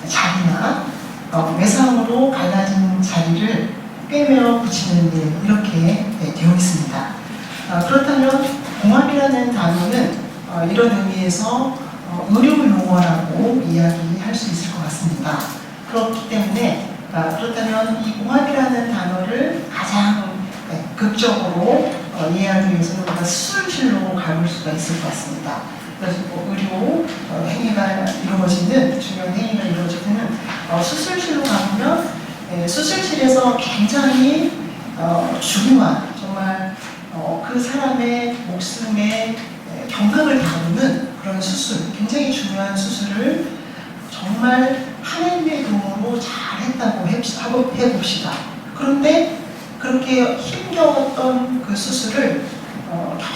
자리나 외상으로 갈라진 자리를 꿰매어 붙이는 일, 이렇게 되어 있습니다. 그렇다면 봉합이라는 단어는 이런 의미에서 의료 용어라고 이야기할 수 있을 것 같습니다. 그렇기 때문에 그렇다면 이 봉합이라는 단어를 가장 극적으로 이해하기 위해서는 우리가 수술실로 가볼 수가 있을 것 같습니다. 그래서 의료 행위가 이루어지는, 중요한 행위가 이루어지는 수술실로 가보면 수술실에서 굉장히 중요한, 정말 그 사람의 목숨에 경각을 다루는 그런 수술, 굉장히 중요한 수술을 정말 하나님의 도움으로 잘했다고 해봅시다. 그런데 그렇게 힘겨웠던 그 수술을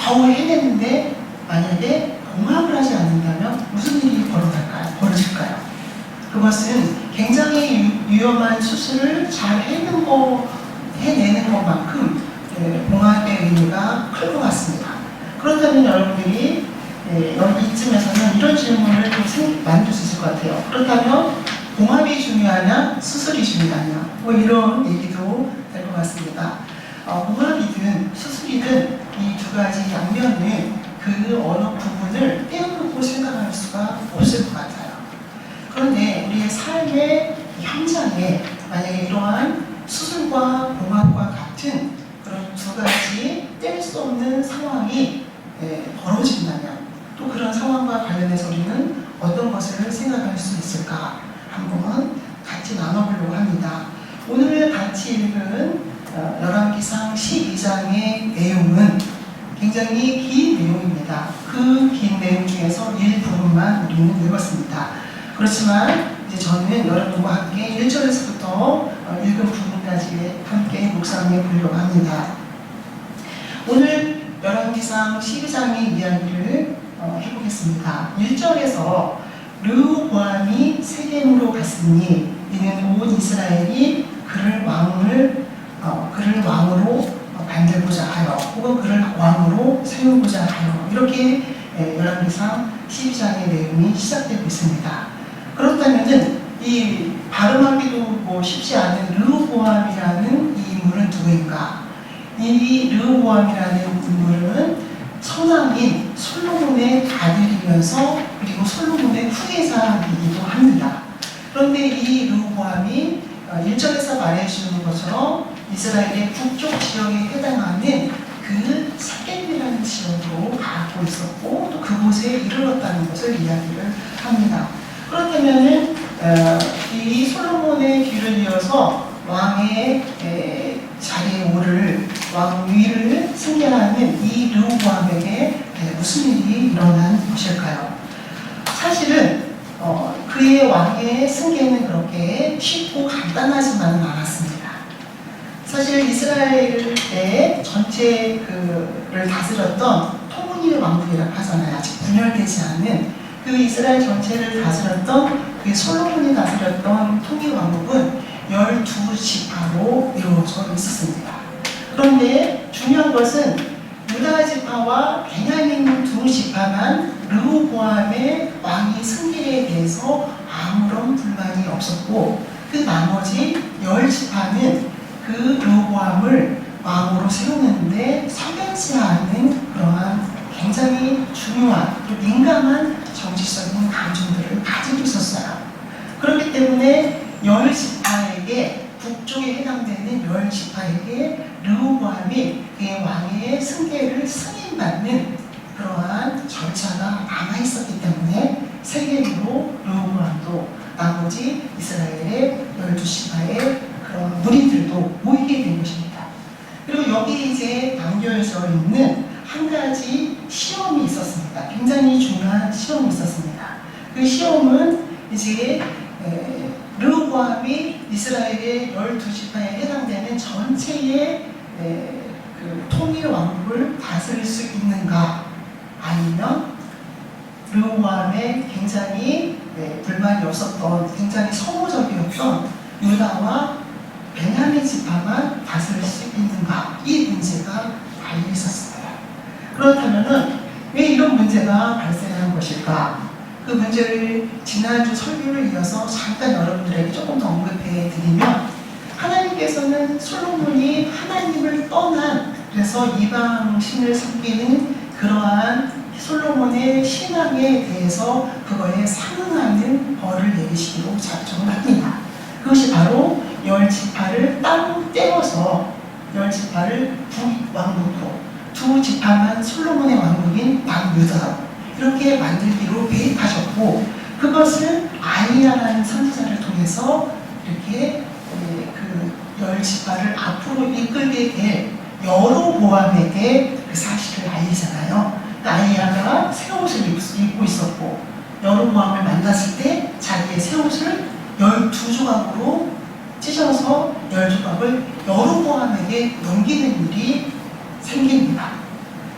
겨우 해냈는데 만약에 봉합을 하지 않는다면 무슨 일이 벌어질까요? 그것은 굉장히 위험한 수술을 잘 해내는 것만큼 봉합의 의미가 클 것 같습니다. 그렇다면 여러분들이 여기 이쯤에서는 이런 질문을 좀 만들 수 있을 것 같아요. 그렇다면 봉합이 중요하냐, 수술이 중요하냐, 이런 얘기도 될 것 같습니다. 봉합이든 수술이든 이 두 가지 양면은 그 어느 부분을 떼어놓고 생각할 수가 없을 것 같아요. 그런데 우리의 삶의 현장에 만약에 이러한 수술과 봉합과 같은 그런 두 가지 뗄 수 없는 상황이 벌어진다면 또 그런 상황과 관련해서 우리는 어떤 것을 생각할 수 있을까 한번 같이 나눠보려고 합니다. 오늘 같이 읽은 열왕기상 12장의 내용은 굉장히 긴 내용입니다. 그 긴 내용 중에서 일부분만 우리는 읽었습니다. 그렇지만 이제 저는 여러분과 함께 1절에서부터 읽은 부분까지 함께 묵상해 보려고 합니다. 오늘 열왕기상 12장의 이야기를 해보겠습니다. 1절에서 르호보암이 세겜으로 갔으니 이는 온 이스라엘이 그를 왕으로 만들고자 하여 혹은 그를 왕으로 세우고자 하여 이렇게 열왕기상 12장의 내용이 시작되고 있습니다. 그렇다면은 이 발음하기도 쉽지 않은 르호보암이라는 이 인물은 누구인가? 이 르호보암이라는 인물은 선왕인 솔로몬의 아들이면서 그리고 솔로몬의 후계자이기도 합니다. 그런데 이 르호보암이 1절에서 말해주는 것처럼 이스라엘의 북쪽 지역에 해당하는 그 세겜이라는 지역으로 가고 있었고 또 그곳에 이르렀다는 것을 이야기를 합니다. 그렇다면은 이 솔로몬의 뒤를 이어서 왕의 자리에 오를 왕위를 승계하는 이 르호보암에게 무슨 일이 일어난 것일까요? 사실은 그의 왕의 승계는 그렇게 쉽고 간단하지만은 않았습니다. 사실 이스라엘의 전체 그를 다스렸던 토문이 왕국이라고 하잖아요. 아직 분열되지 않은 그 이스라엘 전체를 다스렸던 그 솔로몬이 다스렸던 통일 왕국은 12지파로 이루어져 있었습니다. 그런데 중요한 것은 유다 지파와 베냐민 두 지파만 르호보암의 왕위 승계에 대해서 아무런 불만이 없었고 그 나머지 10지파는 그 르호보암을 왕으로 세우는데 석연치 않은 그러한 굉장히 중요한 또 민감한 정치적인 감정들을 가지고 있었어요. 그렇기 때문에 10지파에게 북쪽에 해당되는 10지파에게 르호보암이 그의 왕의 승계를 승인받는 그러한 절차가 남아있었기 때문에 세겜으로 르호보암도 나머지 이스라엘의 12지파의 그런 무리들도 모이게 된 것입니다. 그리고 여기 이제 담겨져 있는 한 가지 시험이 있었습니다. 굉장히 중요한 시험이 있었습니다. 그 시험은 이제 르호보암이 이스라엘의 12지파에 해당되는 전체의 그 통일 왕국을 다스릴 수 있는가 아니면 르호보암에 굉장히 불만이 없었던 굉장히 소모적이었던 유다와 베냐민 지파만 다스릴 수 있는가 이 문제가 달려 있었습니다. 그렇다면은 왜 이런 문제가 발생한 것일까? 그 문제를 지난주 설교를 이어서 잠깐 여러분들에게 조금 더 언급해 드리면, 하나님께서는 솔로몬이 하나님을 떠난, 그래서 이방신을 섬기는 그러한 솔로몬의 신앙에 대해서 그거에 상응하는 벌을 내리시기로 작정을 합니다. 그것이 바로 10지파를 땅 떼어서 10지파를 북왕국으로, 2지파만 솔로몬의 왕국인 남유다로 이렇게 만들기로 계획하셨고, 그것을 아이야라는 선지자를 통해서 이렇게 그 10지파를 앞으로 이끌게 될 여로보암에게 그 사실을 알리잖아요. 아이야가 새 옷을 입고 있었고, 여로보암을 만났을 때 자기의 새 옷을 12조각으로 찢어서 10조각을 여로보암에게 넘기는 일이 생깁니다.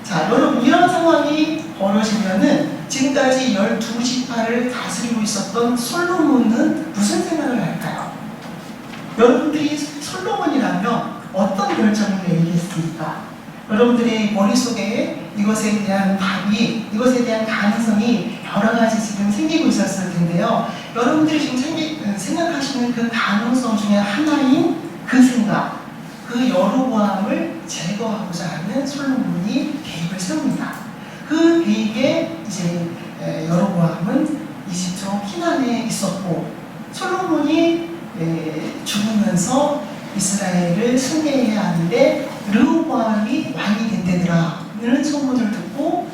자, 여러분, 이런 상황이 벌어지면은 지금까지 12지파를 다스리고 있었던 솔로몬은 무슨 생각을 할까요? 여러분들이 솔로몬이라면 어떤 결정을 내리겠습니까? 여러분들의 머릿속에 이것에 대한 답이, 이것에 대한 가능성이 여러 가지 지금 생기고 있었을 텐데요. 여러분들이 지금 생각하시는 그 가능성 중에 하나인 그 생각, 그 여로보암을 제거하고자 하는 솔로몬이 계획을 세웁니다. 그 계획에 이제 여로보암은 이집트로 피난해 있었고, 솔로몬이 죽으면서 이스라엘을 승리해야 하는데 르호보암이 왕이 된다더라는 소문을 듣고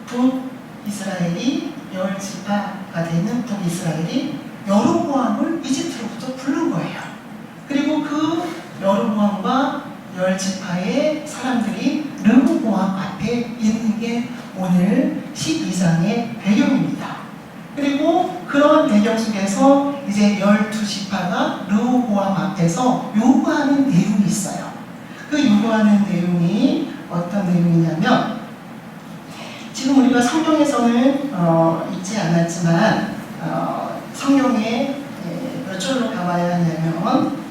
북이스라엘이 10지파가 되는 북이스라엘이 여로보암을 이집트로부터 부른 거예요. 그리고 그 여로보암과 10지파의 사람들이 르호보암 앞에 있는 게 오늘 12장의 배경입니다. 그리고 그런 배경 속에서 이제 12지파가 르호보암 앞에서 요구하는 내용이 있어요. 그 요구하는 내용이 어떤 내용이냐면, 지금 우리가 성경에서는 읽지 않았지만 성경에 몇 절로 가봐야 하냐면,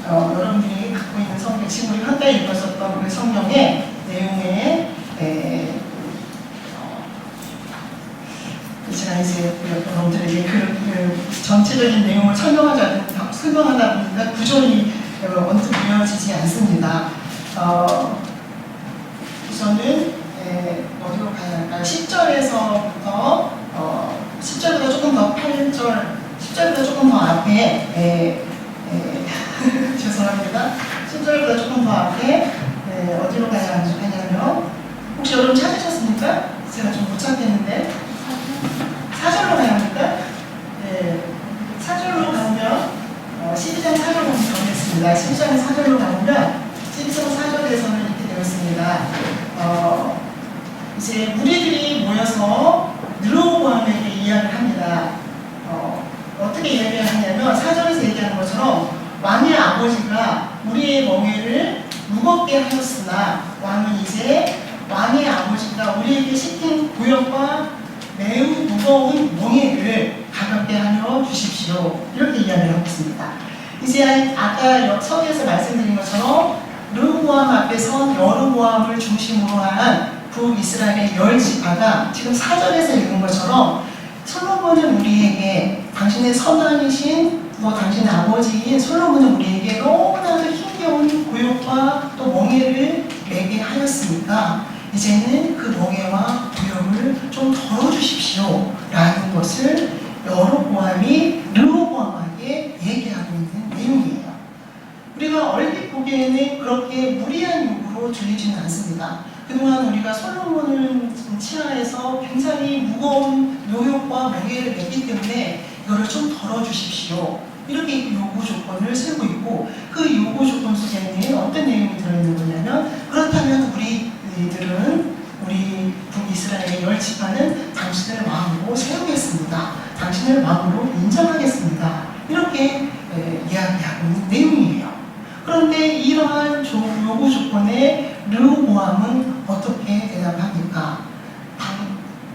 여러분들이 갖고 있는 성경, 지금 우리 한때 읽었었던 그 성경의 내용에 제가 이제 여러분들에게 그 전체적인 내용을 설명하다 보니까 구절이 언뜻 보여지지 않습니다. 우선은 어디로 가야 할까요? 10절에서부터 10절보다 조금 더 8절, 10절보다 조금 더 앞에 죄송합니다. 10절보다 조금 더 앞에 어디로 가야 하냐면, 혹시 여러분 찾으셨습니까? 제가 좀 못 찾겠는데 4절로 가야 합니까? 네, 4절로 가면 12장 4절로 가겠습니다. 12장 4절로 가면 12장 4절에서는 이렇게 되어 있습니다. 이제 무리들이 모여서 르호보암에게 이야기를 합니다. 어떻게 이야기를 하냐면 4절에서 얘기하는 것처럼, 왕의 아버지가 우리의 멍에를 무겁게 하였으나 왕은 이제 왕의 아버지가 우리에게 시킨 구역과 매우 무거운 멍에를 가볍게 하여 주십시오. 이렇게 이야기를 하고 있습니다. 이제 아까 서기에서 말씀드린 것처럼 르호보암 앞에서 여로보암을 중심으로 한 북이스라엘의 10지파가 지금 4절에서 읽은 것처럼, 솔로몬은 우리에게, 당신의 선왕이신 당신의 아버지인 솔로몬은 우리에게 너무나도 힘겨운 구역과 또 멍에를 매게 하였으니까 이제는 그 멍에와 구역을 좀 덜어주십시오 라는 것을 여로보암이 르호보암에게 얘기하고 있는 내용이에요. 우리가 얼핏 보기에는 그렇게 무리한 요구로 들리지는 않습니다. 그동안 우리가 솔로몬을 치하해서 굉장히 무거운 노역과 멍에를 냈기 때문에 이거를 좀 덜어주십시오, 이렇게 요구 조건을 세우고 있고, 그 요구 조건 속에는 어떤 내용이 들어있는 거냐면, 그렇다면 우리들은, 우리 북이스라엘의 10지파는 당신을 왕으로 세우겠습니다, 당신을 왕으로 인정하겠습니다, 이렇게 이야기하고 있는 내용이에요. 그런데 이러한 요구 조건에 르호보암은 어떻게 대답합니까?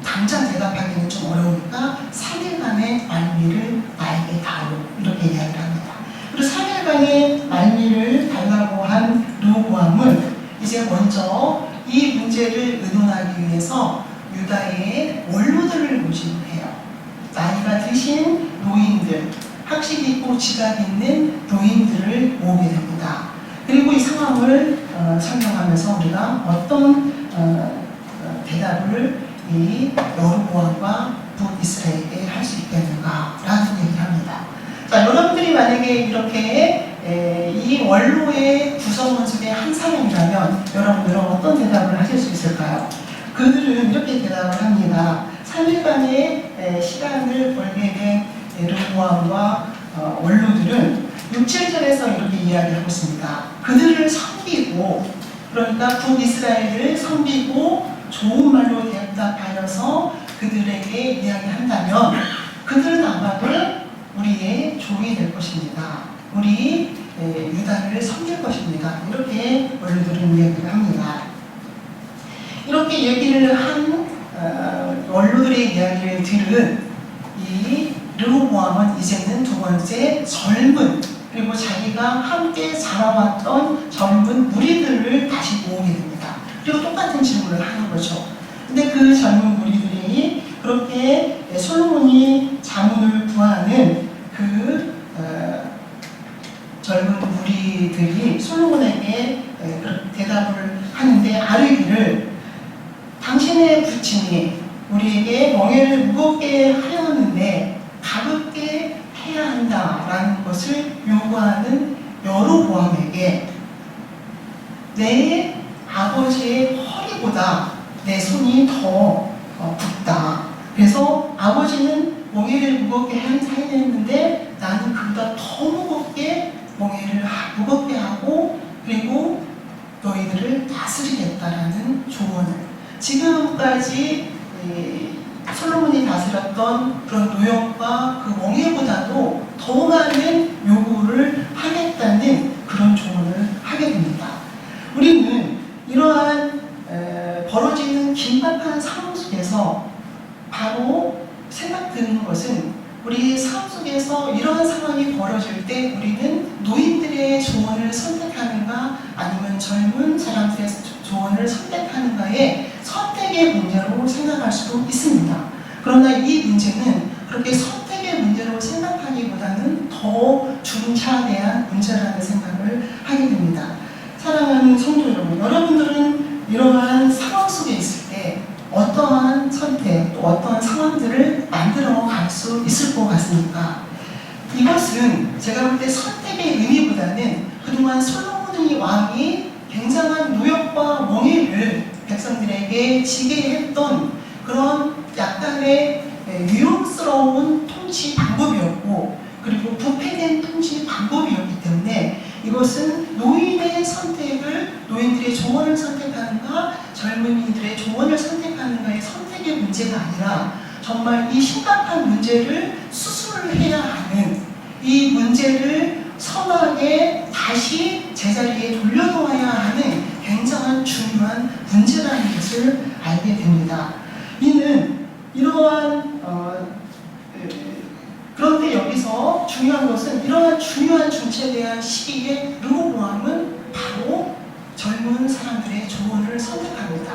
당장 대답하기는 좀 어려우니까 3일간의 말미를 나에게 다오, 이렇게 이야기를 합니다. 그리고 3일간의 말미를 달라고 한 르호보암은 이제 먼저 이 문제를 의논하기 위해서 유다의 원로들을 모집해요. 나이가 드신 노인들, 학식 있고 지각 있는 노인들을 모으게 됩니다. 그리고 이 상황을 설명하면서 우리가 어떤 대답을 이 여로보암과 북이스라엘에게 할 수 있겠는가라는 얘기를 합니다. 자, 여러분들이 만약에 이렇게 이 원로의 구성원 중에 한 사람이라면 여러분들은 어떤 대답을 하실 수 있을까요? 그들은 이렇게 대답을 합니다. 3일간의 시간을 벌게 된 르호보암과 원로들은 6, 7절에서 이렇게 이야기하고 있습니다. 그들을 섬기고, 그러니까 북이스라엘을 섬기고 좋은 말로 대답하여서 그들에게 이야기한다면 그들은 아마도 우리의 종이 될 것입니다. 우리 유다를 섬길 것입니다. 이렇게 원로들은 이야기를 합니다. 이렇게 얘기를 한 원로들의 이야기를 들은 이 르호보암은 이제는 두 번째 젊은, 그리고 자기가 함께 자라왔던 젊은 무리들을 다시 모으게 됩니다. 그리고 똑같은 질문을 하는 거죠. 근데 그 젊은 무리들이 그렇게 솔로몬이 자문을 구하는 그 젊은 무리들이 솔로몬에게 대답을 하는데 아뢰기를, 당신의 부친이 우리에게 멍에를 무겁게 하였는데 가볍게 해야 한다라는 것을 요구하는 여로보암에게 내 아버지의 허리보다 내 손이 더 붓다. 그래서 아버지는 멍에를 무겁게 했는데 나는 그보다 더 무겁게 멍에를 무겁게 하고 그리고 너희들을 다스리겠다라는 조언을, 지금까지 솔로몬이 다스렸던 그런 노역과 그 멍에보다도 더 많은 요구를 하겠다는 그런 조언을 하게 됩니다. 우리는 이러한 벌어지는 긴박한 상황 속에서 바로 생각드는 것은, 우리 삶 속에서 이러한 상황이 벌어질 때 우리는 노인들의 조언을 선택하는가 아니면 젊은 사람들의 조언을 선택하는가의 선택의 문제로 생각할 수도 있습니다. 그러나 이 문제는 그렇게 선택의 문제로 생각하기보다는 더 중차대한 문제라는 생각을 하게 됩니다. 사랑하는 성도 여러분, 여러분들은 이러한 상황 속에 있을 때 어떠한 선택, 또 어떠한 상황들을 만들어 갈 수 있을 것 같습니까? 이것은 제가 볼 때 선택의 의미보다는 그동안 솔로몬 왕이 굉장한 노역과 멍에를 백성들에게 지게 했던 그런 약간의 위험스러운 통치 방법이었고, 그리고 부패된 통치 방법이었기 때문에 이것은 노인의 선택을, 노인들의 조언을 선택하는가 젊은이들의 조언을 선택하는가의 선택의 문제가 아니라 정말 이 심각한 문제를 수술을 해야 하는, 이 문제를 선하게 다시 제자리에 돌려놓아야 하는 굉장한 중요한 문제라는 것을 알게 됩니다. 이는 이러한 그런데 여기서 중요한 것은, 이러한 중요한 중차대한 시기에 르호보암은 바로 젊은 사람들의 조언을 선택합니다.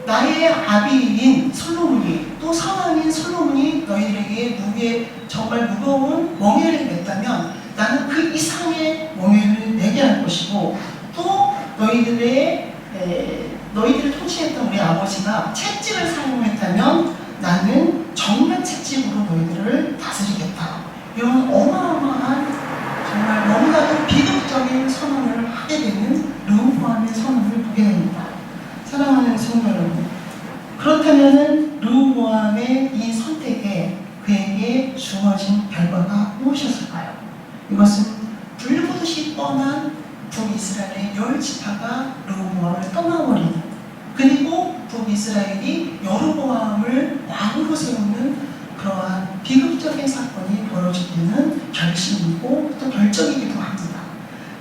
나의 아비인 솔로몬이, 또 선왕인 솔로몬이 너희들에게 정말 무거운 멍에를 냈다면 나는 그 이상의 멍에를 내게 할 것이고, 또 너희들을 통치했던 우리 아버지가 채찍을 사용했다면 나는 정면 채찍으로 너희들을 다스리겠다. 이런 어마어마한, 정말 너무나도 비극적인 선언을 하게 되는 르호보암의 선언을 보게 됩니다. 사랑하는 성도 여러분, 그렇다면 르호보암의 이 선택에 그에게 주어진 결과가 무엇이었을까요? 이것은 불보듯이 뻔한 북이스라엘의 10지파가 르호보암을 떠나버리는, 그리고 북이스라엘이 여로보암을 왕으로 세우는 그러한 비극적인 사건이 벌어지는 결심이고 또 결정이기도 합니다.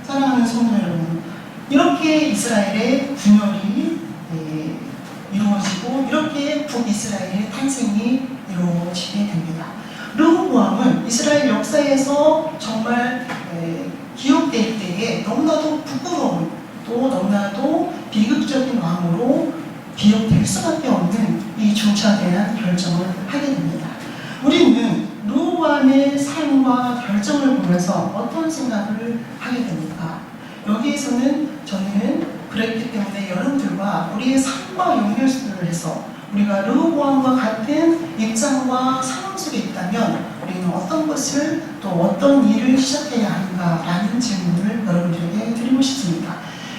사랑하는 성도 여러분, 이렇게 이스라엘의 분열이 이루어지고 이렇게 북이스라엘의 탄생이 이루어지게 됩니다. 르호보암은 이스라엘 역사에서 정말 기억될 때에 너무나도 부끄러운, 또 너무나도 비극적인 왕으로 기억될 수밖에 없는 이 중차대한 결정을 하게 됩니다. 우리는 르호보암의 삶과 결정을 보면서 어떤 생각을 하게 됩니까? 여기에서는 저는 그랬기 때문에 여러분들과 우리의 삶과 연결을 해서 우리가 르호보암과 같은 입장과 상황 속에 있다면 우리는 어떤 것을 또 어떤 일을 시작해야 하는가라는 질문을 여러분들에게 드리고 싶습니다.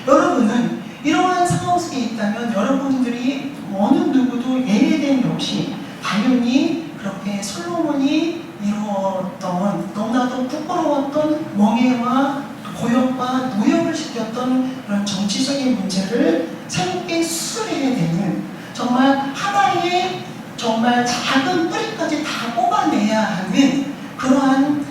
여러분은 이러한 상황 속에 있다면 여러분들이 어느 누구도 예외됨이 없이 당연히 그렇게 솔로몬이 이루었던 너무나도 부끄러웠던 멍해와 고역과 노역을 시켰던 그런 정치적인 문제를 새롭게 수술해야 되는 정말 하나의 정말 작은 뿌리까지 다 뽑아내야 하는 그러한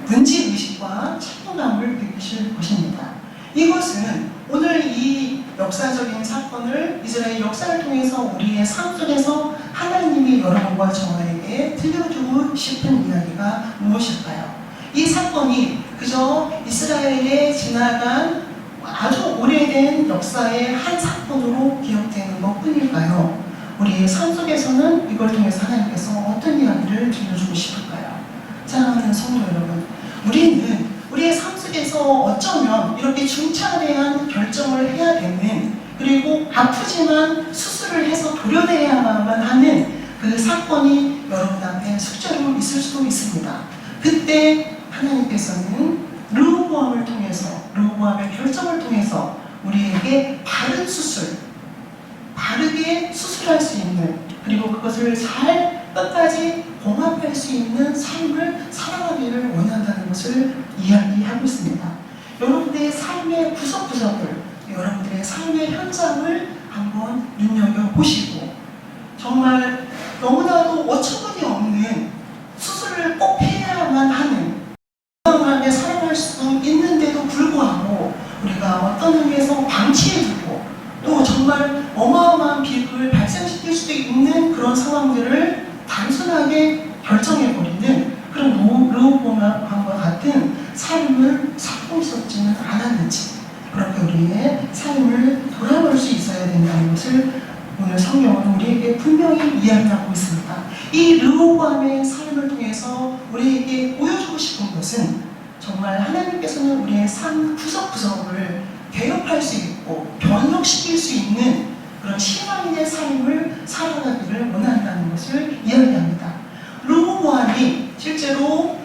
문제의식과 책임감을 느끼실 것입니다. 이것은 오늘 이 역사적인 사건을 이스라엘 역사를 통해서 우리의 삶 속에서 하나님이 여러분과 저에게 들려주고 싶은 이야기가 무엇일까요? 이 사건이 그저 이스라엘에 지나간 아주 오래된 역사의 한 사건으로 기억되는 것 뿐일까요? 우리의 삶 속에서는 이걸 통해서 하나님께서 어떤 이야기를 들려주고 싶을까요? 사랑하는 성도 여러분, 우리는 우리의 삶 속에서 어쩌면 이렇게 중차대한 결정을 해야 되는, 그리고 아프지만 수술을 해서 도려내야만 하는 그 사건이 여러분 앞에 숙제로 있을 수도 있습니다. 그때 하나님께서는 르호보암을 통해서, 르호보암의 결정을 통해서 우리에게 바른 수술, 바르게 수술할 수 있는, 그리고 그것을 잘 끝까지 봉합할 수 있는 삶을 살아가기를 원한다는 것을 이야기하고 있습니다. 여러분들의 삶의 구석구석을, 여러분들의 삶의 현장을 한번 눈여겨보시고 정말 너무나도 어처구니 없는 수술을 꼭 해야만 하는 건강하게 살아갈 수 있는데도 불구하고 우리가 어떤 의미에서 방치해두고 또 정말 어마어마한 비극을 발생시킬 수도 있는 그런 상황들을 단순하게 결정해버리는 그런 르호보암과 같은 삶을 살고 있었지는 않았는지, 그렇게 우리의 삶을 돌아볼 수 있어야 된다는 것을 오늘 성경은 우리에게 분명히 이야기하고 있습니다. 이 르호보암의 삶을 통해서 우리에게 보여주고 싶은 것은 정말 하나님께서는 우리의 삶 구석구석을 개혁할 수 있고 변혁시킬 수 있는 그런 신앙인의 삶을 살아가기를 원한다는 것을 이야기합니다. 르호보암이 실제로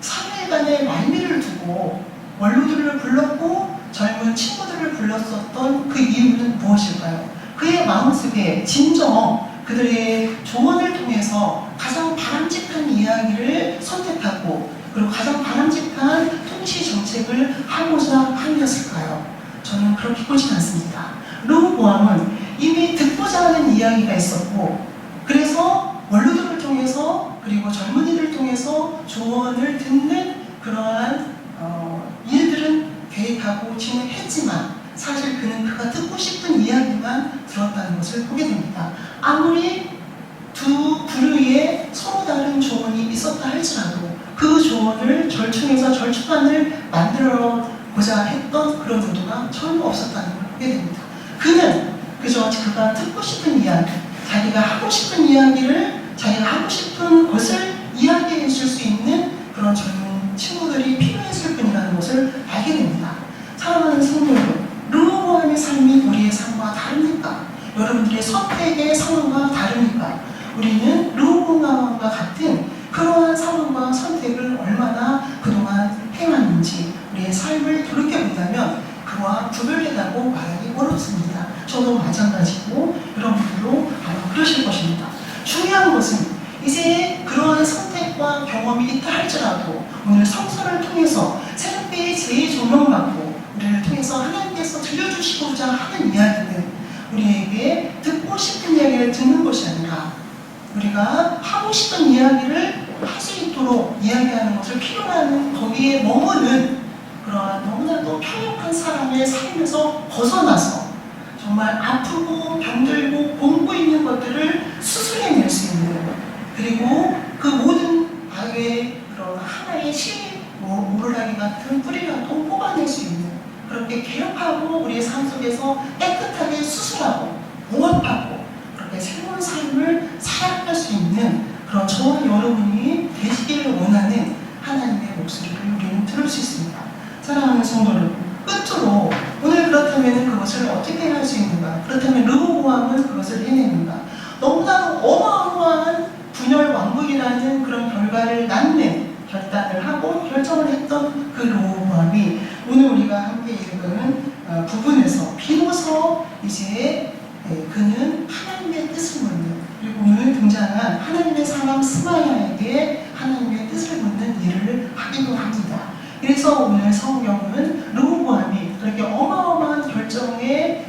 3일간의 말미를 두고 원로들을 불렀고 젊은 친구들을 불렀었던 그 이유는 무엇일까요? 그의 마음속에 진정 그들의 조언을 통해서 가장 바람직한 이야기를 선택하고 그리고 가장 바람직한 통치 정책을 하고자 하였을까요? 저는 그렇게 보지 않습니다. 르호보암은 이미 듣고자 하는 이야기가 있었고, 그래서 원로들을 통해서 그리고 젊은이들 통해서 조언을 듣는 그러한 일들은 계획하고 진행했지만 사실 그는 그가 듣고 싶은 이야기만 들었다는 것을 보게 됩니다. 아무리 두 부류의 서로 다른 조언이 있었다 할지라도 그 조언을 절충해서 절충안을 만들어보자 했던 그런 의도가 전혀 없었다는 걸 보게 됩니다. 그는 그저 그가 듣고 싶은 이야기, 자기가 하고 싶은 이야기를, 자기가 하고 싶은 것을 이야기해 줄 수 있는 그런 젊은 친구들이 필요했을 뿐이라는 것을 알게 됩니다. 사랑하는 성도 여러분, 르호보암의 삶이 우리의 삶과 다릅니까? 여러분들의 선택의 상황과 다릅니까? 우리는 르호보암과 같은 그러한 상황과 선택을 얼마나 그동안 행했는지 우리의 삶을 돌이켜본다면 그와 구별해가고 말하기 어렵습니다. 저도 마찬가지고 여러분들도 아마 그러실 것입니다. 중요한 것은 이제 그러한 선택과 경험이 있다 할지라도 오늘 성서를 통해서 새롭게 재조명받고 우리를 통해서 하나님께서 들려주시고자 하는 이야기는 우리에게 듣고 싶은 이야기를 듣는 것이 아니라 우리가 하고 싶은 이야기를 할 수 있도록 이야기하는 것을 필요로 하는, 거기에 머무는 그러한 너무나도 평범한 사람의 삶에서 벗어나서 정말 아프고 병들고 곪고 있는 것들을 수술해낼 수 있는, 그리고 그 모든 악의 그런 하나의 모르라기 같은 뿌리라도 뽑아낼 수 있는, 그렇게 개혁하고 우리의 삶 속에서 깨끗하게 수술하고 봉합하고 그렇게 새로운 삶을 살아갈 수 있는 그런 저와 여러분이 되시기를 원하는 하나님의 목소리를 우리는 들을 수 있습니다. 사랑하는 성도 여러분, 끝으로 오늘 그렇다면 그것을 어떻게 할 수 있는가? 그렇다면 르호보암은 그것을 해내는가? 너무나도 어마어마한 분열 왕국이라는 그런 결과를 낳는 결단을 하고 결정을 했던 그 르호보암이 오늘 우리가 함께 읽은 부분에서 비로소 이제 그는 하나님의 뜻을 묻는, 그리고 오늘 등장한 하나님의 사람 스마야에게 하나님의 뜻을 묻는 일을 하기도 합니다. 그래서 오늘 성경은 르호보암이 그렇게 어마어마한 결정의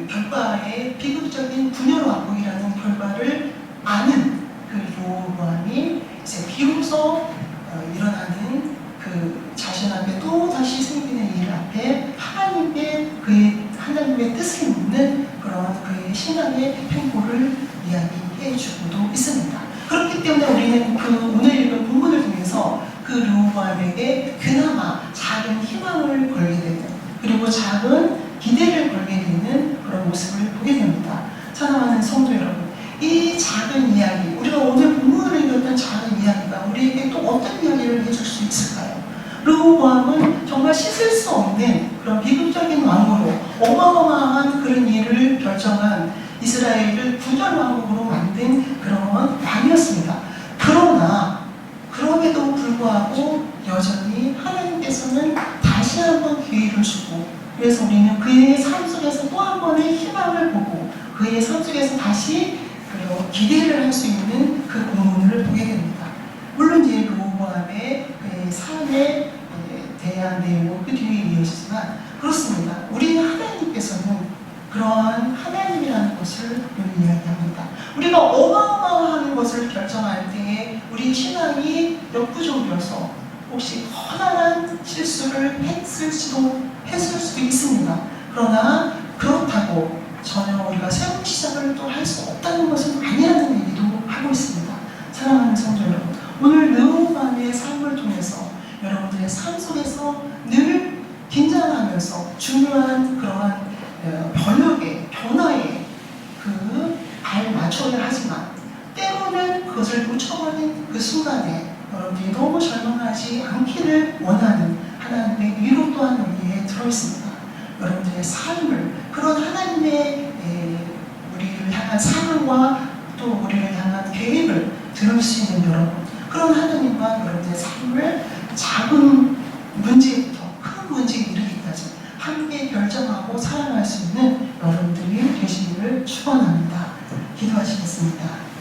결과에 비극적인 분열 왕국이라는 결과를 아는 그 르호보암이 이제 비로소 일어나는 그 자신 앞에 또 다시 생기는 일 앞에 하나님께 그의 하나님의 뜻을 묻는 그런 그의 신앙의 행보를 이야기해 주고도 있습니다. 그렇기 때문에 우리는 그 오늘 읽은 본문을 통해서 그 르호보암에게 그나마 작은 희망을 걸게 되는, 그리고 작은 기대를 걸게 되는 그런 모습을 보게 됩니다. 사랑하는 성도 여러분, 이 작은 이야기, 우리가 오늘 본문을 읽었던 작은 이야기가 우리에게 또 어떤 이야기를 해줄 수 있을까요? 르호보암은 정말 씻을 수 없는 그런 비극적인 왕으로 어마어마한 그런 일을 결정한 이스라엘을 분열 왕국으로 만든 그런 왕이었습니다. 그러나 그럼에도 불구하고 여전히 하나님께서는 다시 한번 기회를 주고, 그래서 우리는 그의 삶 속에서 또 한 번의 희망을 보고 그의 삶 속에서 다시 기대를 할 수 있는 그 본문을 보게 됩니다. 물론 이제 르호보암의 그의 삶에 대한 내용은 그 뒤에 이어지지만 그렇습니다. 우리 하나님께서는 그러한 하나님이라는 것을 오늘 이야기합니다. 우리가 어마어마한 것을 결정할 때에 우리 신앙이 역부족이어서 혹시 커다란 실수를 했을 수도 있습니다. 그러나 그렇다고 전혀 우리가 새로운 시작을 또 할 수 없다는 것은 아니라는 얘기도 하고 있습니다. 사랑하는 성도 여러분, 오늘 르호보암의 삶을 통해서 여러분들의 삶 속에서 늘 긴장하면서 중요한 그러한 번역의 변화에 발맞춰야 하지만 때로는 그것을 놓쳐버린 그 순간에 여러분들이 너무 절망하지 않기를 원하는 하나님의 위로 또한 여기에 들어있습니다. 여러분들의 삶을, 그런 하나님의 우리를 향한 사랑과 또 우리를 향한 계획을 들을 수 있는 여러분, 그런 하나님과 여러분의 삶을 작은 문제부터 큰 문제에 이르기까지 함께 결정하고 사랑할 수 있는 여러분들이 되시기를 축원합니다. 기도하시겠습니다.